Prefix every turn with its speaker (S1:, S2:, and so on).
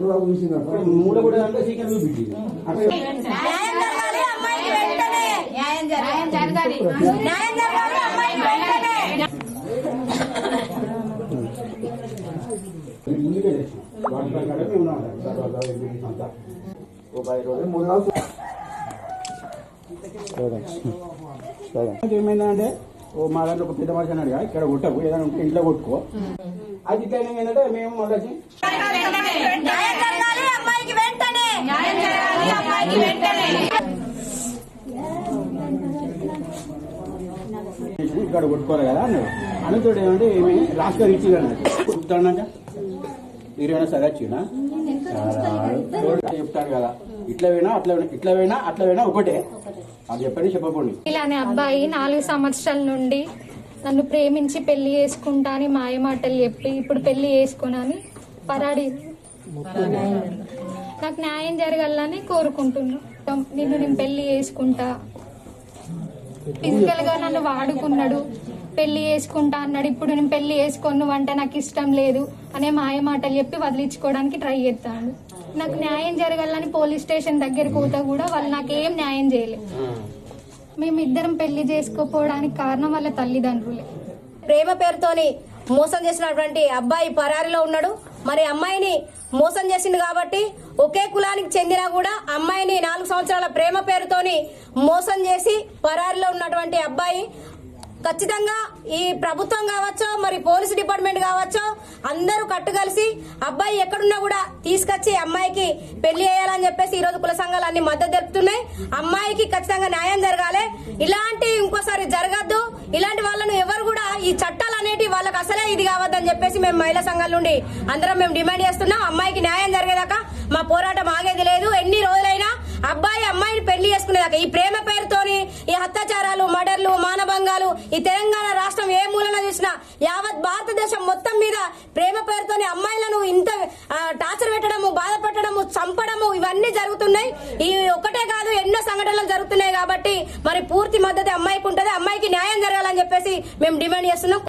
S1: మూల కూడా అంటే సీక్రెట్ చూపించింది ఏమైందంటే ఓ మా దాంట్లో ఒక పెద్ద మనిషి అన్నాడు ఇక్కడ కొట్టకు ఏదైనా ఉంటే ఇంట్లో కొట్టుకో అది ఇట్లా ఏంటంటే మేము మళ్ళీ ఇక్కడ కొట్టుకోవాలి కదా అన్నాడు అనుకోడు ఏమంటే ఏమి లాస్ట్ గా ఇచ్చి చెప్తాడన్నాక మీరేమైనా సరే వచ్చినా చెప్తాడు కదా ఇట్లా పోయినా అట్లా పోయినా ఒకటే అది చెప్పండి చెప్పకండి.
S2: ఇలానే అబ్బాయి 4 సంవత్సరాల నుండి నన్ను ప్రేమించి పెళ్లి చేసుకుంటా అని మాయమాటలు చెప్పి ఇప్పుడు పెళ్లి చేసుకున్నాని పరాడి నాకు న్యాయం జరగాలని కోరుకుంటున్నా. నేను పెళ్లి చేసుకుంటా, ఫిజికల్ గా నన్ను వాడుకున్నాడు, పెళ్లి చేసుకుంటా అన్నాడు. ఇప్పుడు నేను పెళ్లి చేసుకోను అంటే నాకు ఇష్టం లేదు అనే మాయమాటలు చెప్పి వదిలించుకోవడానికి ట్రై చేస్తాడు. నాకు న్యాయం జరగాలని పోలీస్ స్టేషన్ దగ్గర పోతా కూడా వాళ్ళు నాకేం న్యాయం చేయలేదు. మేమిద్దరం పెళ్లి చేసుకోపోవడానికి కారణం వాళ్ళ తల్లిదండ్రులే.
S3: ప్రేమ పేరుతోని మోసం చేసినటువంటి అబ్బాయి పరారిలో ఉన్నాడు. మరి అమ్మాయిని మోసం చేసింది కాబట్టి ఒకే కులానికి చెందినా కూడా అమ్మాయిని 4 సంవత్సరాల ప్రేమ పేరుతోని మోసం చేసి పరారిలో ఉన్నటువంటి అబ్బాయి ఖచ్చితంగా ఈ ప్రభుత్వం కావచ్చో మరి పోలీసు డిపార్ట్మెంట్ కావచ్చో అందరూ కట్టుకలిసి అబ్బాయి ఎక్కడున్నా కూడా తీసుకొచ్చి అమ్మాయికి పెళ్లి చేయాలని చెప్పేసి ఈ రోజు కుల సంఘాలు అన్ని మద్దతు తెలుపుతున్నాయి. అమ్మాయికి ఖచ్చితంగా న్యాయం జరగాలి. ఇలాంటి ఇంకోసారి జరగద్దు. ఇలాంటి వాళ్ళను ఎవరు కూడా ఈ చట్టాలు అనేటి వాళ్ళకి అసలే ఇది కావద్దని చెప్పేసి మేము మహిళా సంఘాల నుండి అందరం మేము డిమాండ్ చేస్తున్నాం. అమ్మాయికి న్యాయం జరిగేదాకా మా పోరాటం ఆగేది లేదు. ఎన్ని రోజులైనా అబ్బాయి అమ్మాయిని పెళ్లి చేసుకునేదాకా ఈ ప్రేమ పేరుతోని ఈ అత్యాచారాలు, మర్డర్లు, మానభంగాలు ఈ తెలంగాణ రాష్ట్రం ఏ మూలన చూసినా యావత్ భారతదేశం మొత్తం మీద ప్రేమ పేరుతోని అమ్మాయిలను ఇంత టార్చర్ పెట్టడము, బాధ పెట్టడము, చంపడము ఇవన్నీ జరుగుతున్నాయి. ఈ ఒక్కటే కాదు ఎన్నో సంఘటనలు జరుగుతున్నాయి. కాబట్టి మరి పూర్తి మద్దతు అమ్మాయికి ఉంటది. అమ్మాయికి న్యాయం జరగాలని చెప్పేసి మేము డిమాండ్ చేస్తున్నాం.